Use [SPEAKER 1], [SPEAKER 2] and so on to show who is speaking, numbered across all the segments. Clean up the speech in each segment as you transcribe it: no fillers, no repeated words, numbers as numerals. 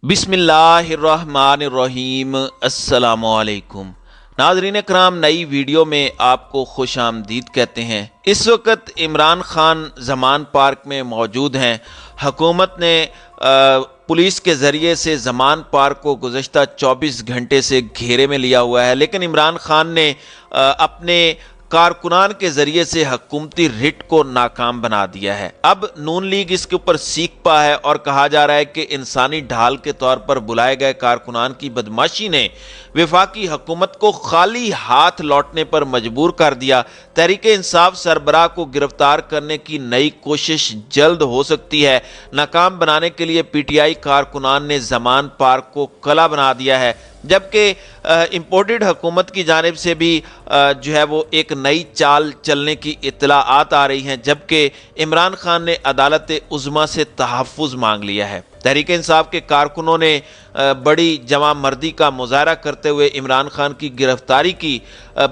[SPEAKER 1] बिस्मिल्लाहिर्रहमानिर्रहीम। अस्सलाम वालेकुम। नाज़रीन करام, नई वीडियो में आपको खुश आमदीद कहते हैं। इस वक्त इमरान खान ज़मान पार्क में मौजूद हैं। हुकूमत ने पुलिस के ज़रिए से ज़मान पार्क को गुज़श्ता 24 घंटे से घेरे में लिया हुआ है, लेकिन इमरान खान ने अपने कारकुनान के ज़रिए से हुकूमती रिट को नाकाम बना दिया है। अब नून लीग इसके ऊपर सीख पा है और कहा जा रहा है कि इंसानी ढाल के तौर पर बुलाए गए कारकुनान की बदमाशी ने वफाकी हुकूमत को खाली हाथ लौटने पर मजबूर कर दिया। तहरीक इंसाफ सरबराह को गिरफ्तार करने की नई कोशिश जल्द हो सकती है। नाकाम बनाने के लिए पीटीआई कारकुनान ने ज़मान पार्क को कला बना दिया है, जबकि इम्पोर्टेड हुकूमत की जानिब से भी जो है वो एक नई चाल चलने की इत्तलाआत आ रही हैं, जबकि इमरान खान ने अदालत उज़्मा से तहफ़्फ़ुज़ मांग लिया है। तहरीक इंसाफ के कारकुनों ने बड़ी जमा मर्दी का मुजाहरा करते हुए इमरान खान की गिरफ्तारी की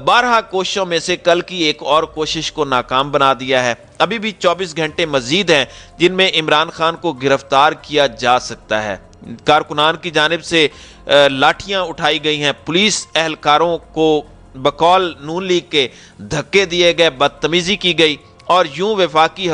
[SPEAKER 1] 12 कोशिशों में से कल की एक और कोशिश को नाकाम बना दिया है। अभी भी 24 घंटे मजीद हैं जिनमें इमरान खान को गिरफ्तार किया जा सकता है। कारकुनान की जानिब से लाठियां उठाई गई हैं, पुलिस एहलकारों को बकौल नून लीग के धक्के दिए गए, बदतमीजी की गई और यूं वफाकी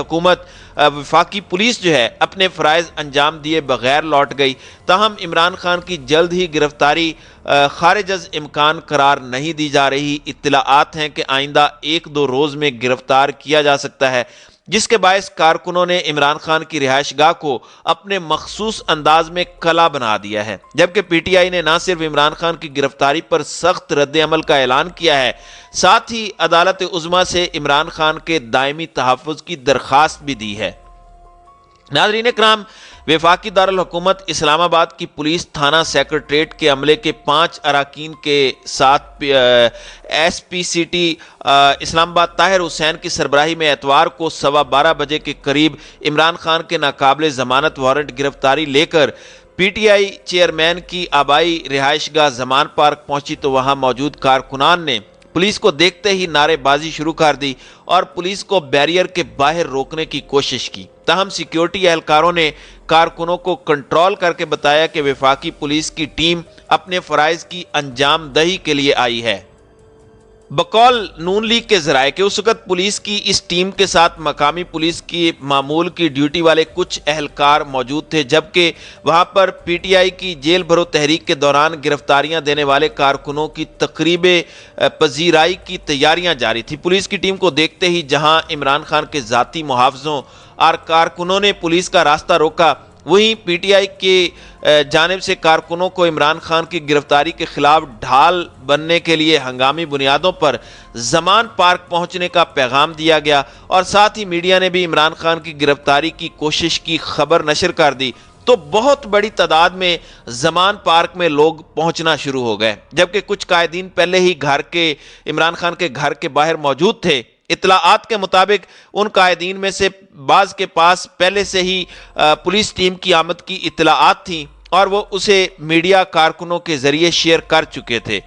[SPEAKER 1] पुलिस जो है अपने फ़राइज़ अंजाम दिए बगैर लौट गई। ताहम इमरान खान की जल्द ही गिरफ्तारी खारिज अज़ इम्कान करार नहीं दी जा रही। इत्तलाआत हैं कि आइंदा 1-2 रोज़ में गिरफ्तार किया जा सकता है, जिसके बायस कारकुनों ने इमरान खान की रिहाइशगाह को अपने मखसूस अंदाज में कला बना दिया है। जबकि पीटीआई ने न सिर्फ इमरान खान की गिरफ्तारी पर सख्त रद्द-ए-अमल का ऐलान किया है, साथ ही अदालत उज़्मा से इमरान खान के दायमी तहफ़्फ़ुज़ की दरख्वास्त भी दी है। नाज़रीन करम, वफाकी दारुल हुकूमत इस्लामाबाद की पुलिस थाना सेक्रेटरीट के अमले के 5 अरकान के साथ एसपीसीटी इस्लामाबाद ताहिर हुसैन की सरबराही में एतवार को 12:15 बजे के करीब इमरान खान के नाकाबिले ज़मानत वारंट गिरफ्तारी लेकर पीटीआई चेयरमैन की आबाई रिहाइशगाह ज़मान पार्क पहुंची तो वहां मौजूद कारकुनान ने पुलिस को देखते ही नारेबाजी शुरू कर दी और पुलिस को बैरियर के बाहर रोकने की कोशिश की। ताहम सिक्योरिटी एहलकारों ने कारकुनों को कंट्रोल करके बताया कि वफाकी पुलिस की टीम अपने फ़राइज़ की अंजाम दही के लिए आई है। बकौल नून लीग के ज़राए कि उस वक़्त पुलिस की इस टीम के साथ मकामी पुलिस की मामूल की ड्यूटी वाले कुछ एहलकार मौजूद थे, जबकि वहाँ पर पीटीआई की जेल भरो तहरीक के दौरान गिरफ्तारियाँ देने वाले कारकुनों की तकरीब पजीराई की तैयारियाँ जारी थी। पुलिस की टीम को देखते ही जहाँ इमरान खान के ज़ाती मुहाफ़िज़ों और कारकुनों ने पुलिस का रास्ता रोका, वहीं पीटीआई के जानिब से कारकुनों को इमरान खान की गिरफ्तारी के खिलाफ ढाल बनने के लिए हंगामी बुनियादों पर ज़मान पार्क पहुंचने का पैगाम दिया गया और साथ ही मीडिया ने भी इमरान खान की गिरफ्तारी की कोशिश की खबर नशर कर दी। तो बहुत बड़ी तादाद में ज़मान पार्क में लोग पहुंचना शुरू हो गए, जबकि कुछ कायदीन पहले ही इमरान खान के घर के बाहर मौजूद थे। इत्तलाआत के मुताबिक उन कायदीन में से बाज़ के पास पहले से ही पुलिस टीम की आमद की इत्तलाआत थी और वो उसे मीडिया कारकुनों के ज़रिए शेयर कर चुके थे।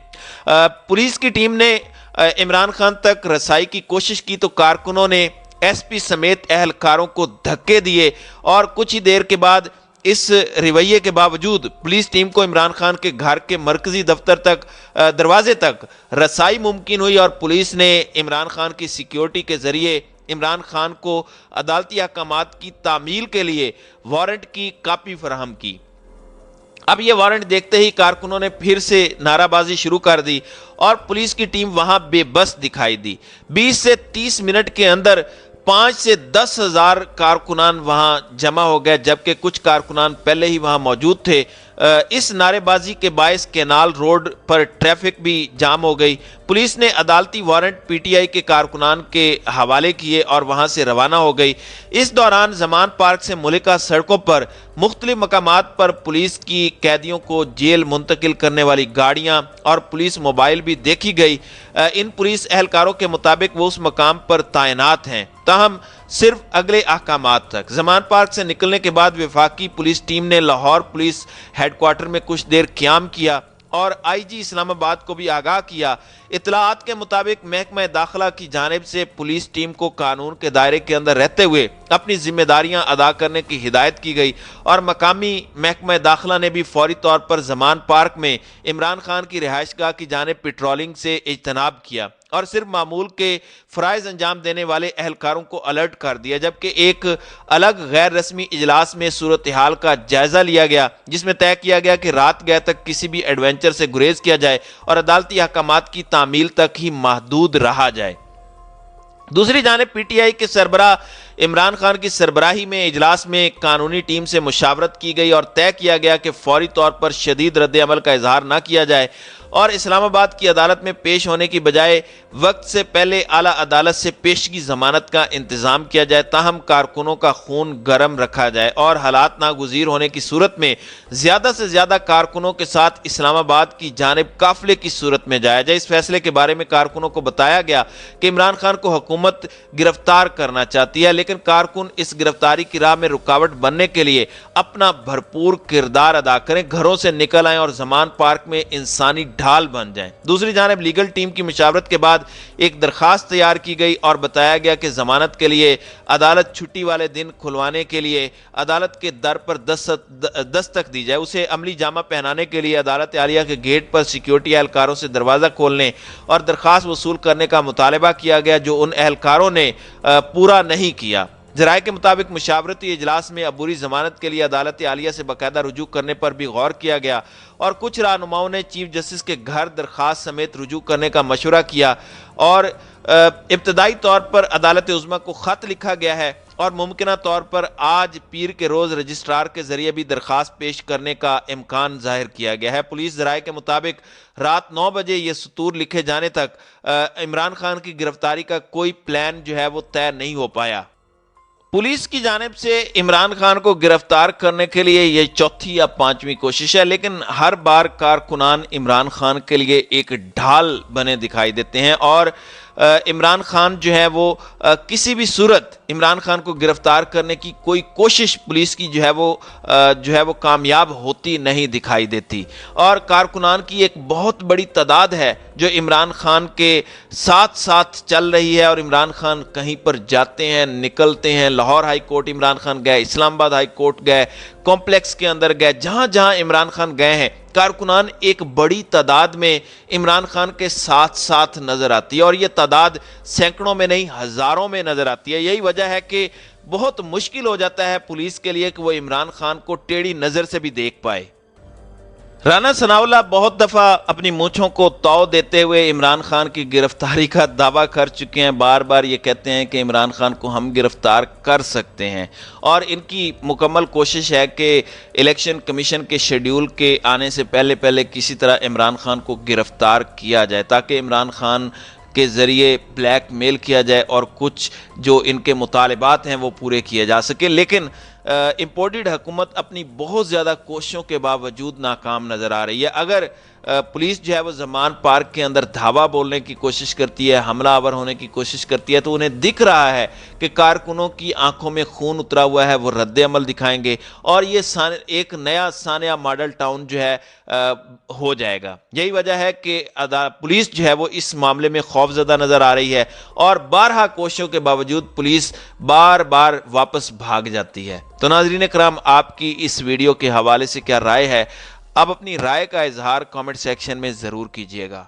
[SPEAKER 1] पुलिस की टीम ने इमरान खान तक रसाई की कोशिश की तो कारकुनों ने एसपी समेत एहलकारों को धक्के दिए और कुछ ही देर के बाद इस रवैये के बावजूद पुलिस टीम को इमरान खान के घर के मरकजी दफ्तर तक दरवाजे तक रसाई मुमकिन हुई और पुलिस ने इमरान खान की सिक्योरिटी के ज़रिए इमरान खान को अदालती अहकामात की तामील के लिए वारंट की कापी फराहम की। अब ये वारंट देखते ही कारकुनों ने फिर से नाराबाजी शुरू कर दी और पुलिस की टीम वहां बेबस दिखाई दी। 20 से 30 मिनट के अंदर 5 से 10 हज़ार कारकुनान वहां जमा हो गए, जबकि कुछ कारकुनान पहले ही वहां मौजूद थे। इस नारेबाजी के बायस कैनाल रोड पर ट्रैफिक भी जाम हो गई। पुलिस ने अदालती वारंट पीटीआई के कारकुनान के हवाले किए और वहां से रवाना हो गई। इस दौरान ज़मान पार्क से मुल्का सड़कों पर मुख्तलिफ मकामात पर पुलिस की कैदियों को जेल मुंतकिल करने वाली गाड़ियां और पुलिस मोबाइल भी देखी गई। इन पुलिस एहलकारों के मुताबिक वो उस मकाम पर तैनात हैं। ताहम सिर्फ अगले अहकामात तक ज़मान पार्क से निकलने के बाद वफाकी पुलिस टीम ने लाहौर पुलिस हेडक्वार्टर में कुछ देर क़याम किया اور آئی جی اسلام آباد کو بھی آگاہ کیا۔ اطلاعات کے مطابق محکمہ داخلہ کی جانب سے پولیس ٹیم کو قانون کے دائرے کے اندر رہتے ہوئے اپنی ذمہ داریاں ادا کرنے کی ہدایت کی گئی، اور مقامی محکمہ داخلہ نے بھی فوری طور پر زمان پارک میں عمران خان کی رہائش گاہ کی جانب پیٹرولنگ سے اجتناب کیا اور صرف معمول کے فرائض انجام دینے والے اہلکاروں کو الرٹ کر دیا، جبکہ ایک الگ غیر رسمی اجلاس میں صورتحال کا جائزہ لیا گیا جس میں طے کیا گیا کہ رات گئے تک کسی بھی ایڈونچر سے گریز کیا جائے اور عدالتی احکامات کی تعمیل تک ہی محدود رہا جائے۔ دوسری جانب پی ٹی آئی کے سربراہ عمران خان کی سربراہی میں اجلاس میں قانونی ٹیم سے مشاورت کی گئی اور طے کیا گیا کہ فوری طور پر شدید رد عمل کا اظہار نہ کیا جائے اور اسلام آباد کی عدالت میں پیش ہونے کی بجائے وقت سے پہلے اعلیٰ عدالت سے پیشگی ضمانت کا انتظام کیا جائے، تاہم کارکنوں کا خون گرم رکھا جائے اور حالات ناگزیر ہونے کی صورت میں زیادہ سے زیادہ کارکنوں کے ساتھ اسلام آباد کی جانب قافلے کی صورت میں جایا جائے۔ اس فیصلے کے بارے میں کارکنوں کو بتایا گیا کہ عمران خان کو حکومت گرفتار کرنا چاہتی ہے، لیکن کارکن اس گرفتاری کی راہ میں رکاوٹ بننے کے لیے اپنا بھرپور کردار ادا کریں، گھروں سے نکل آئیں اور زمان پارک میں انسانی ڈھال بن جائیں۔ دوسری جانب لیگل ٹیم کی مشاورت کے بعد ایک درخواست تیار کی گئی اور بتایا گیا کہ ضمانت کے لیے عدالت چھٹی والے دن کھلوانے کے لیے عدالت کے در پر دستک دی جائے، اسے عملی جامہ پہنانے کے لیے عدالت عالیہ کے گیٹ پر سیکیورٹی اہلکاروں سے دروازہ کھولنے اور درخواست وصول کرنے کا مطالبہ کیا گیا جو ان اہلکاروں نے پورا نہیں کیا۔ ذرائع کے مطابق مشاورتی اجلاس میں عبوری ضمانت کے لیے عدالت عالیہ سے باقاعدہ رجوع کرنے پر بھی غور کیا گیا اور کچھ رہنماؤں نے چیف جسٹس کے گھر درخواست سمیت رجوع کرنے کا مشورہ کیا اور ابتدائی طور پر عدالت عظمیٰ کو خط لکھا گیا ہے اور ممکنہ طور پر آج پیر کے روز رجسٹرار کے ذریعے بھی درخواست پیش کرنے کا امکان ظاہر کیا گیا ہے۔ پولیس ذرائع کے مطابق رات 9 بجے یہ سطور لکھے جانے تک عمران خان کی گرفتاری کا کوئی پلان جو ہے وہ طے نہیں ہو پایا۔ پولیس کی جانب سے عمران خان کو گرفتار کرنے کے لیے یہ چوتھی یا پانچویں کوشش ہے، لیکن ہر بار کارکنان عمران خان کے لیے ایک ڈھال بنے دکھائی دیتے ہیں اور عمران خان جو ہے وہ کسی بھی صورت عمران خان کو گرفتار کرنے کی کوئی کوشش پولیس کی جو ہے وہ کامیاب ہوتی نہیں دکھائی دیتی، اور کارکنان کی ایک بہت بڑی تعداد ہے جو عمران خان کے ساتھ ساتھ چل رہی ہے اور عمران خان کہیں پر جاتے ہیں نکلتے ہیں، لاہور ہائی کورٹ عمران خان گئے، اسلام آباد ہائی کورٹ گئے، کمپلیکس کے اندر گئے، جہاں جہاں عمران خان گئے ہیں کارکنان ایک بڑی تعداد میں عمران خان کے ساتھ ساتھ نظر آتی ہے اور یہ تعداد سینکڑوں میں نہیں ہزاروں میں نظر آتی ہے۔ یہی وجہ ہے کہ بہت مشکل ہو جاتا ہے پولیس کے لیے کہ وہ عمران خان کو ٹیڑھی نظر سے بھی دیکھ پائے۔ رانا ثناءاللہ بہت دفعہ اپنی مونچھوں کو تاؤ دیتے ہوئے عمران خان کی گرفتاری کا دعویٰ کر چکے ہیں، بار بار یہ کہتے ہیں کہ عمران خان کو ہم گرفتار کر سکتے ہیں، اور ان کی مکمل کوشش ہے کہ الیکشن کمیشن کے شیڈیول کے آنے سے پہلے کسی طرح عمران خان کو گرفتار کیا جائے تاکہ عمران خان کے ذریعے بلیک میل کیا جائے اور کچھ جو ان کے مطالبات ہیں وہ پورے کیے جا سکے، لیکن امپورٹڈ حکومت اپنی بہت زیادہ کوششوں کے باوجود ناکام نظر آ رہی ہے۔ اگر پولیس جو ہے وہ زمان پارک کے اندر دھاوا بولنے کی کوشش کرتی ہے، حملہ آور ہونے کی کوشش کرتی ہے، تو انہیں دکھ رہا ہے کہ کارکنوں کی آنکھوں میں خون اترا ہوا ہے، وہ رد عمل دکھائیں گے اور یہ ایک نیا سانیہ ماڈل ٹاؤن جو ہے ہو جائے گا۔ یہی وجہ ہے کہ پولیس جو ہے وہ اس معاملے میں خوفزدہ نظر آ رہی ہے اور بارہا کوششوں کے باوجود پولیس بار بار واپس بھاگ جاتی ہے۔ تو ناظرین کرام، آپ کی اس ویڈیو کے حوالے سے کیا رائے ہے؟ آپ اپنی رائے کا اظہار کامنٹ سیکشن میں ضرور کیجیے گا۔